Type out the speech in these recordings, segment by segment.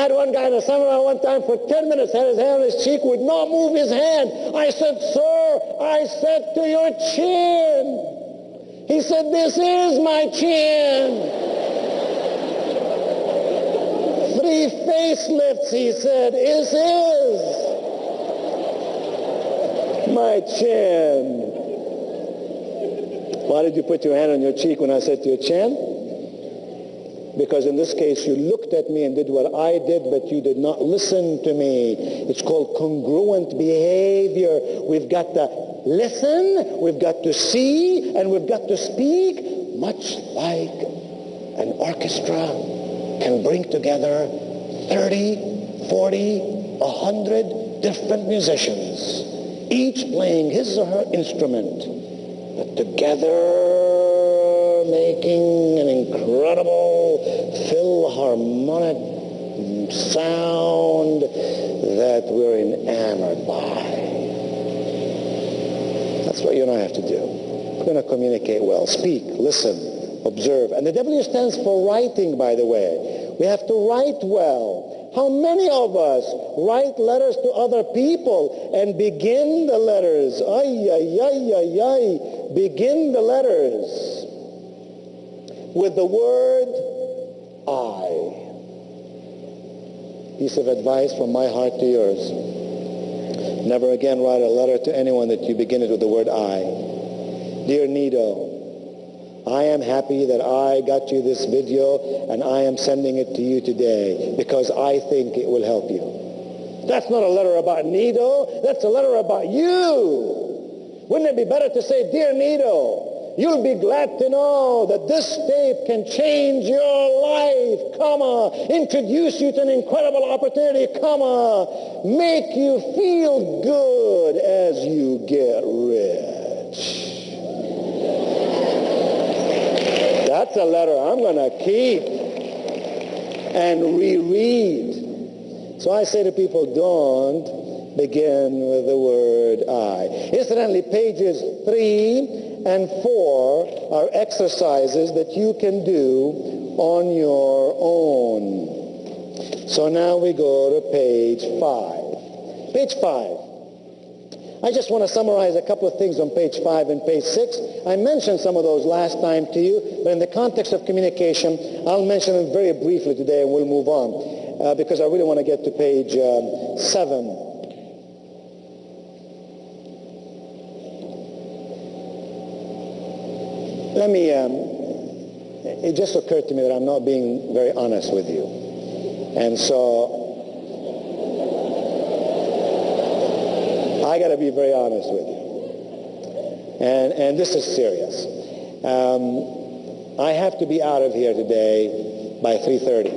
had one guy in a seminar one time for 10 minutes, had his hand on his cheek, would not move his hand. I said, sir, I said to your chin. He said, this is my chin. 3 facelifts, he said, this is my chin. Why did you put your hand on your cheek when I said to your chin? Because in this case, you looked at me and did what I did, but you did not listen to me. It's called congruent behavior. We've got to listen, we've got to see, and we've got to speak, much like an orchestra can bring together 30, 40, 100 different musicians, each playing his or her instrument, but together making an incredible philharmonic sound that we're enamored by. That's what you and I have to do. We're going to communicate well. Speak, listen, observe. And the W stands for writing, by the way. We have to write well. How many of us write letters to other people and begin the letters? Begin the letters with the word I. Piece of advice from my heart to yours. Never again write a letter to anyone that you begin it with the word I. Dear Nido, I am happy that I got you this video and I am sending it to you today because I think it will help you. That's not a letter about Nido. That's a letter about you. Wouldn't it be better to say, Dear Nido, you'll be glad to know that this tape can change your life, introduce you to an incredible opportunity, make you feel good as you get rich. That's a letter I'm going to keep and reread. So I say to people, don't begin with the word I. Incidentally, pages 3 and 4 are exercises that you can do on your own. So now we go to page 5. Page 5. I just want to summarize a couple of things on page 5 and page 6. I mentioned some of those last time to you, but in the context of communication, I'll mention them very briefly today and we'll move on because I really want to get to page 7. It just occurred to me that I'm not being very honest with you. And so I got to be very honest with you. And this is serious. I have to be out of here today by 3:30.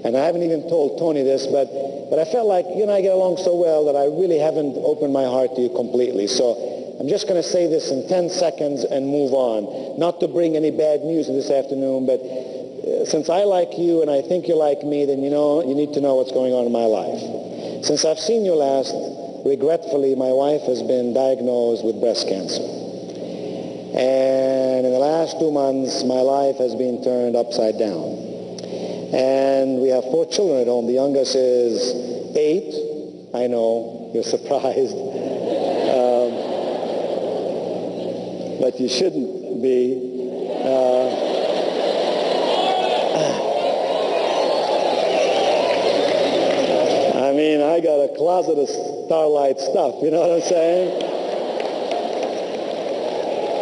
And I haven't even told Tony this, but I felt like you and I get along so well that I really haven't opened my heart to you completely. So I'm just going to say this in 10 seconds and move on. Not to bring any bad news this afternoon, but since I like you and I think you like me, then you need to know what's going on in my life. Since I've seen you last, regretfully, my wife has been diagnosed with breast cancer. And in the last 2 months, my life has been turned upside down. And we have 4 children at home. The youngest is 8. I know, you're surprised. But you shouldn't be. I mean, I got a closet of Starlight stuff, you know what I'm saying?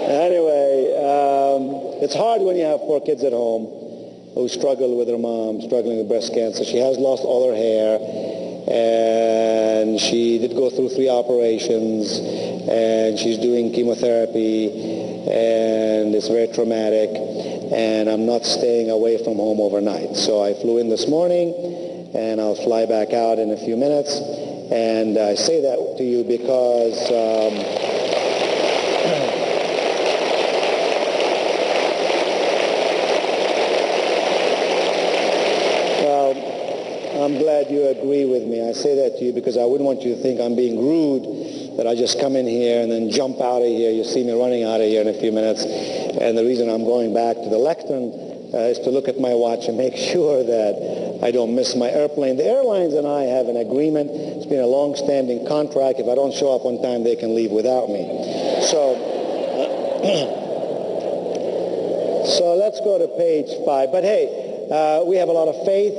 Anyway, it's hard when you have 4 kids at home who struggle with their mom, struggling with breast cancer. She has lost all her hair, and she did go through 3 operations, and she's doing chemotherapy, and it's very traumatic, and I'm not staying away from home overnight. So I flew in this morning, and I'll fly back out in a few minutes. And I say that to you because well, I'm glad you agree with me. I say that to you because I wouldn't want you to think I'm being rude, that I just come in here and then jump out of here. You see me running out of here in a few minutes. And the reason I'm going back to the lectern is to look at my watch and make sure that I don't miss my airplane. The airlines and I have an agreement. It's been a long-standing contract. If I don't show up on time, they can leave without me. So let's go to page 5. But hey, we have a lot of faith.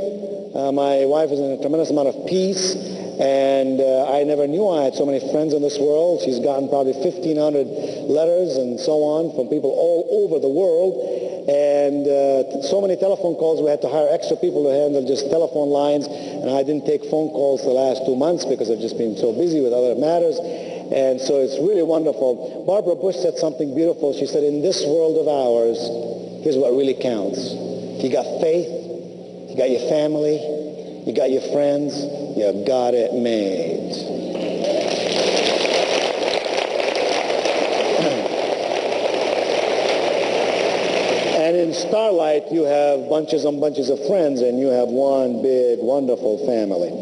My wife is in a tremendous amount of peace. And I never knew I had so many friends in this world. She's gotten probably 1,500 letters and so on from people all over the world. And so many telephone calls, we had to hire extra people to handle just telephone lines. And I didn't take phone calls the last 2 months because I've just been so busy with other matters. And so it's really wonderful. Barbara Bush said something beautiful. She said, in this world of ours, here's what really counts. You got faith, you got your family, you got your friends, you got it made. And in Starlight, you have bunches and bunches of friends, and you have one big, wonderful family.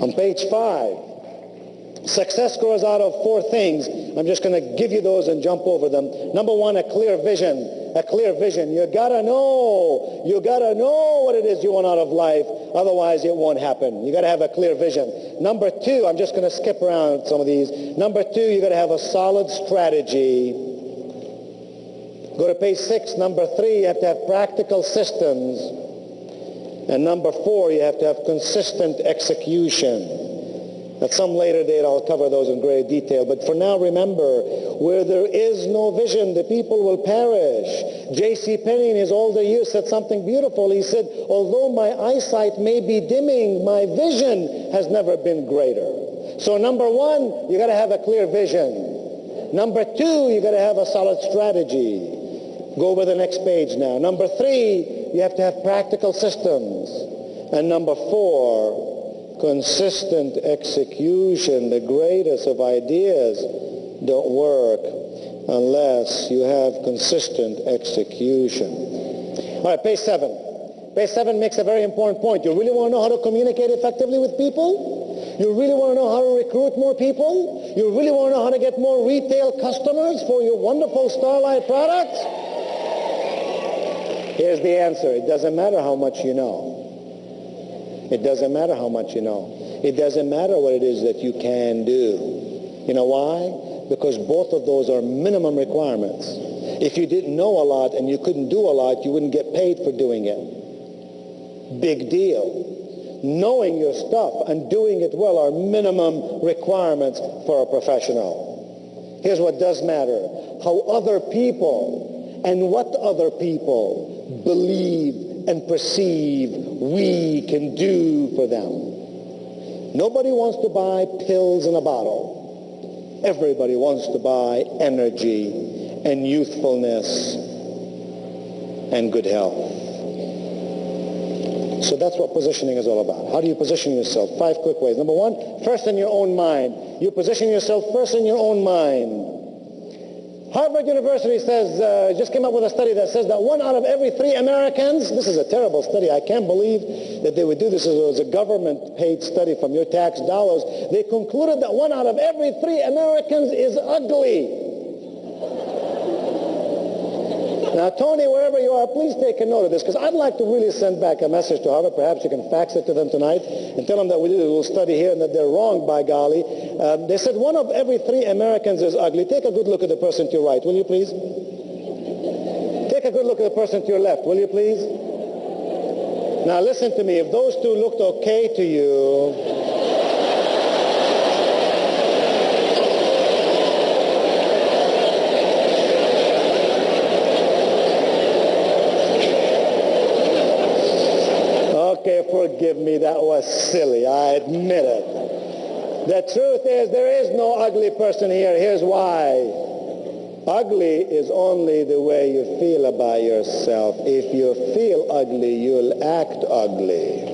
On page 5, success grows out of 4 things. I'm just going to give you those and jump over them. Number 1, a clear vision. A clear vision. You gotta know what it is you want out of life. Otherwise, it won't happen. You gotta have a clear vision. Number 2, I'm just gonna skip around some of these. Number 2, you gotta have a solid strategy. Go to page 6. Number 3, you have to have practical systems. And number 4, you have to have consistent execution. At some later date, I'll cover those in great detail. But for now, remember, where there is no vision, the people will perish. J.C. Penney, in his older years, said something beautiful. He said, although my eyesight may be dimming, my vision has never been greater. So number 1, you got to have a clear vision. Number 2, you got to have a solid strategy. Go over the next page now. Number 3, you have to have practical systems. And number 4, consistent execution. The greatest of ideas don't work unless you have consistent execution. All right, page 7. Page 7 makes a very important point. You really want to know how to communicate effectively with people? You really want to know how to recruit more people? You really want to know how to get more retail customers for your wonderful Starlight products? Here's the answer. It doesn't matter how much you know. It doesn't matter how much you know. It doesn't matter what it is that you can do. You know why? Because both of those are minimum requirements. If you didn't know a lot and you couldn't do a lot, you wouldn't get paid for doing it. Big deal. Knowing your stuff and doing it well are minimum requirements for a professional. Here's what does matter. How other people and what other people believe and perceive we can do for them. Nobody wants to buy pills in a bottle. Everybody wants to buy energy and youthfulness and good health. So that's what positioning is all about. How do you position yourself? 5 quick ways. Number 1, first in your own mind. You position yourself first in your own mind. Harvard University says, just came up with a study that says that 1 out of every 3 Americans, this is a terrible study, I can't believe that they would do this. It was a government-paid study from your tax dollars. They concluded that 1 out of every 3 Americans is ugly. Now, Tony, wherever you are, please take a note of this, because I'd like to really send back a message to Harvard. Perhaps you can fax it to them tonight and tell them that we did a little study here and that they're wrong, by golly. They said 1 of every 3 Americans is ugly. Take a good look at the person to your right, will you please? Take a good look at the person to your left, will you please? Now, listen to me. If those 2 looked okay to you, okay, forgive me, that was silly, I admit it. The truth is, there is no ugly person here. Here's why. Ugly is only the way you feel about yourself. If you feel ugly, you'll act ugly.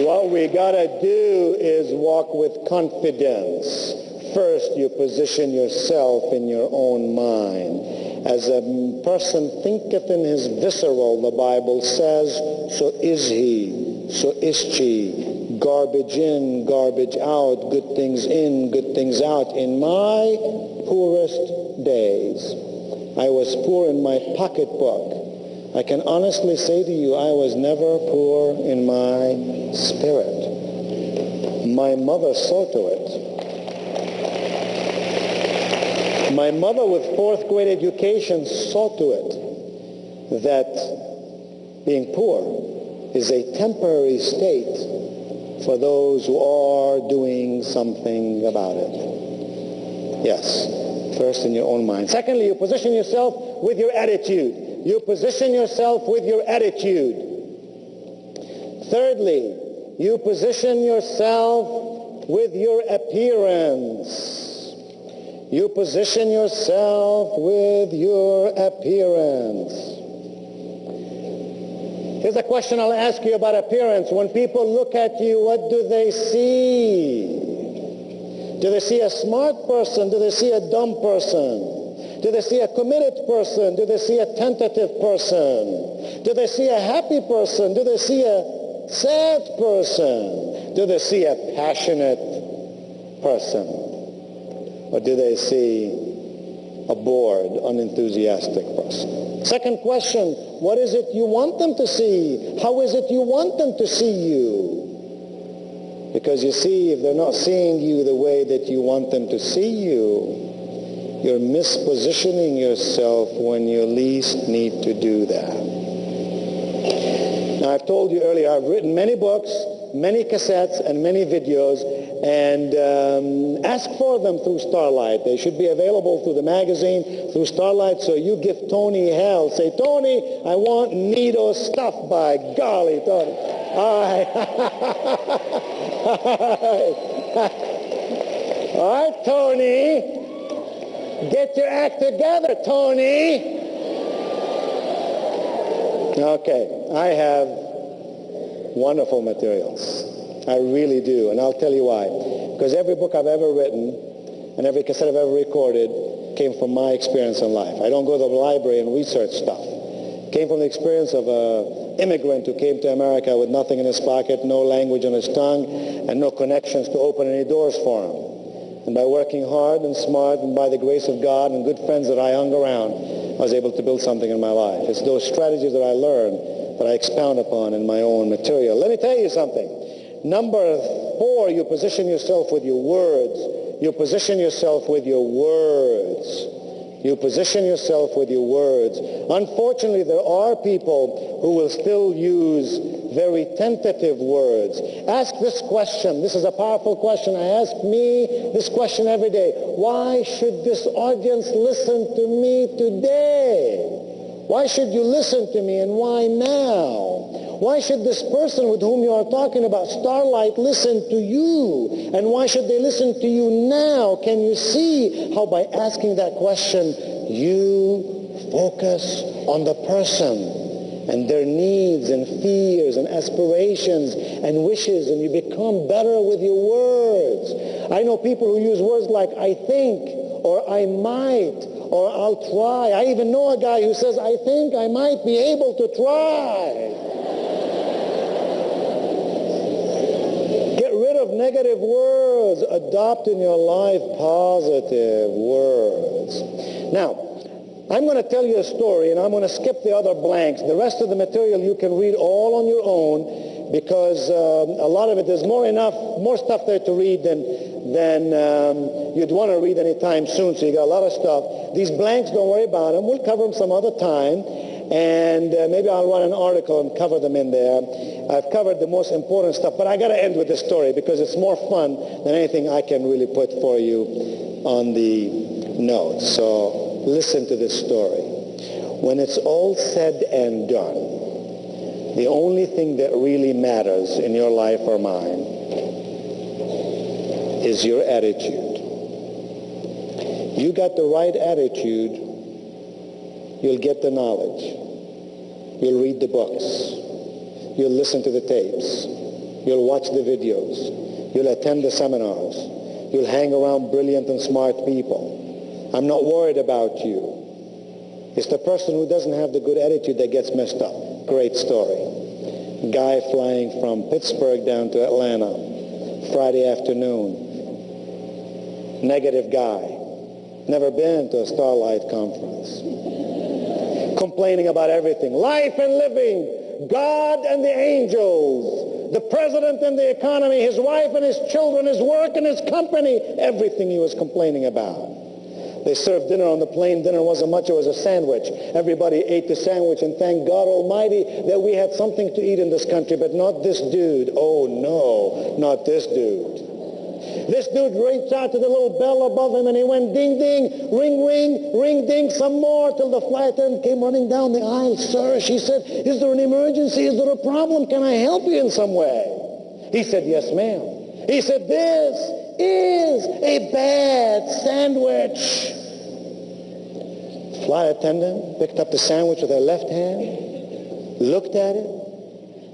What we gotta do is walk with confidence. First, you position yourself in your own mind. As a person thinketh in his visceral, the Bible says, so is he, so is she. Garbage in, garbage out, good things in, good things out. In my poorest days, I was poor in my pocketbook. I can honestly say to you, I was never poor in my spirit. My mother saw to it. My mother with 4th grade education saw to it that being poor is a temporary state for those who are doing something about it. Yes, first in your own mind. Secondly, you position yourself with your attitude. You position yourself with your attitude. Thirdly, you position yourself with your appearance. You position yourself with your appearance. Here's a question I'll ask you about appearance. When people look at you, what do they see? Do they see a smart person? Do they see a dumb person? Do they see a committed person? Do they see a tentative person? Do they see a happy person? Do they see a sad person? Do they see a passionate person? Or do they see a bored, unenthusiastic person? Second question, what is it you want them to see? How is it you want them to see you? Because you see, if they're not seeing you the way that you want them to see you, you're mispositioning yourself when you least need to do that. Now, I've told you earlier, I've written many books, many cassettes, and many videos, and ask for them through Starlight. They should be available through the magazine, through Starlight, so you give Tony hell. Say, Tony, I want Nito stuff, by golly, Tony. All right. All right, Tony. Get your act together, Tony. Okay, I have wonderful materials. I really do, and I'll tell you why. Because every book I've ever written and every cassette I've ever recorded came from my experience in life. I don't go to the library and research stuff. It came from the experience of an immigrant who came to America with nothing in his pocket, no language on his tongue, and no connections to open any doors for him. And by working hard and smart and by the grace of God and good friends that I hung around, I was able to build something in my life. It's those strategies that I learned that I expound upon in my own material. Let me tell you something. Number 4, you position yourself with your words. You position yourself with your words. You position yourself with your words. Unfortunately, there are people who will still use very tentative words. Ask this question. This is a powerful question. I ask me this question every day. Why should this audience listen to me today? Why should you listen to me, and why now? Why should this person with whom you are talking about, Starlight, listen to you? And why should they listen to you now? Can you see how by asking that question, you focus on the person and their needs and fears and aspirations and wishes, and you become better with your words. I know people who use words like I think, or I might, or I'll try. I even know a guy who says, I think I might be able to try. Get rid of negative words. Adopt in your life positive words. Now, I'm going to tell you a story, and I'm going to skip the other blanks. The rest of the material you can read all on your own, because a lot of it, there's more stuff there to read than you'd want to read anytime soon, so you got a lot of stuff. These blanks, don't worry about them. We'll cover them some other time, and maybe I'll write an article and cover them in there. I've covered the most important stuff, but I got to end with this story because it's more fun than anything I can really put for you on the notes. So listen to this story. When it's all said and done, the only thing that really matters in your life or mine is your attitude. You got the right attitude, you'll get the knowledge. You'll read the books. You'll listen to the tapes. You'll watch the videos. You'll attend the seminars. You'll hang around brilliant and smart people. I'm not worried about you. It's the person who doesn't have the good attitude that gets messed up. Great story. Guy flying from Pittsburgh down to Atlanta, Friday afternoon. Negative guy. Never been to a Starlight conference. complaining about everything. Life and living, God and the angels, the president and the economy, his wife and his children, his work and his company, everything he was complaining about. They served dinner on the plane. Dinner wasn't much. It was a sandwich. Everybody ate the sandwich, and thank God Almighty that we had something to eat in this country, but not this dude. Oh, no, not this dude. This dude reached out to the little bell above him, and he went ding, ding, ring, ring, ring, ding, some more, till the flight attendant came running down the aisle. Sir, she said, is there an emergency? Is there a problem? Can I help you in some way? He said, yes, ma'am. He said, this is a bad sandwich. Flight attendant picked up the sandwich with her left hand, looked at it,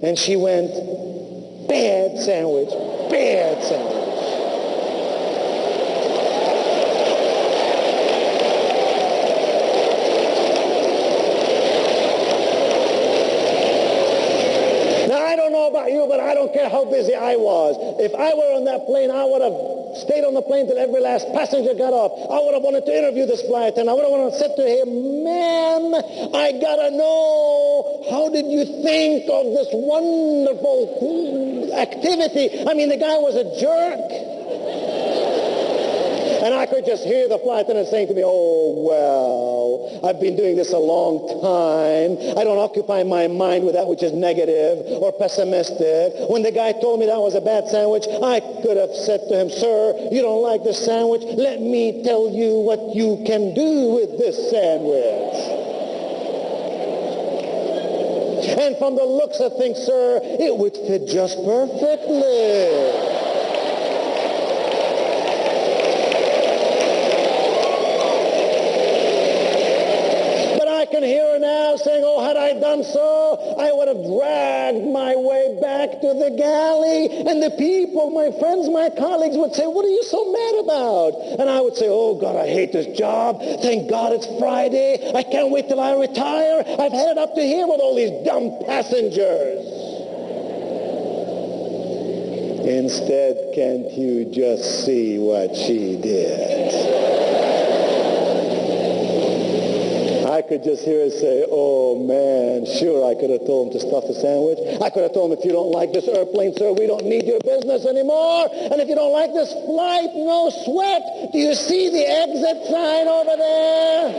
and she went, bad sandwich, bad sandwich. About you, but I don't care how busy I was. If I were on that plane, I would have stayed on the plane till every last passenger got off. I would have wanted to interview this flight attendant. I would have wanted to say to him, man, I gotta know, how did you think of this wonderful activity? I mean, the guy was a jerk. And I could just hear the flight attendant saying to me, oh, well, I've been doing this a long time. I don't occupy my mind with that which is negative or pessimistic. When the guy told me that was a bad sandwich, I could have said to him, sir, you don't like this sandwich? Let me tell you what you can do with this sandwich. And from the looks of things, sir, it would fit just perfectly. I can hear her now saying, oh, had I done so, I would have dragged my way back to the galley. And the people, my friends, my colleagues would say, what are you so mad about? And I would say, oh, God, I hate this job. Thank God it's Friday. I can't wait till I retire. I've headed up to here with all these dumb passengers. Instead, can't you just see what she did? I could just hear her say, oh, man, sure, I could have told him to stuff the sandwich. I could have told him, if you don't like this airplane, sir, we don't need your business anymore. And if you don't like this flight, no sweat. Do you see the exit sign over there?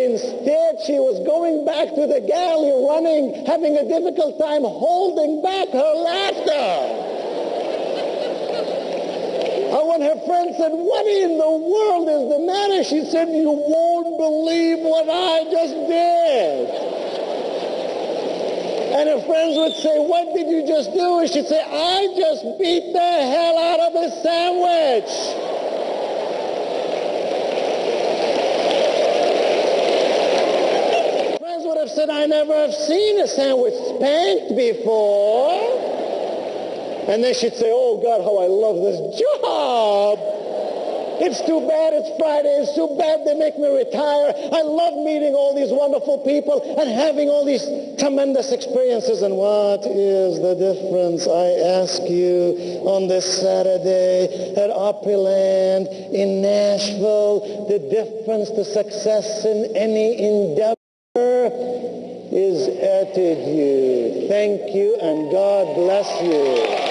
Instead, she was going back to the galley, running, having a difficult time holding back her laughter. And when her friend said, what in the world is the matter? She said, you won't believe what I just did. And her friends would say, what did you just do? And she'd say, I just beat the hell out of a sandwich. Friends would have said, I never have seen a sandwich spanked before. And then she'd say, oh, God, how I love this job. It's too bad it's Friday. It's too bad they make me retire. I love meeting all these wonderful people and having all these tremendous experiences. And what is the difference, I ask you, on this Saturday at Opryland in Nashville? The difference to success in any endeavor is attitude. Thank you, and God bless you.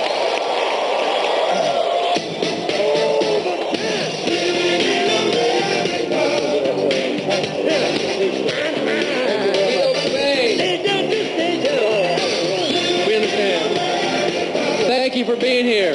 We understand. Thank you for being here.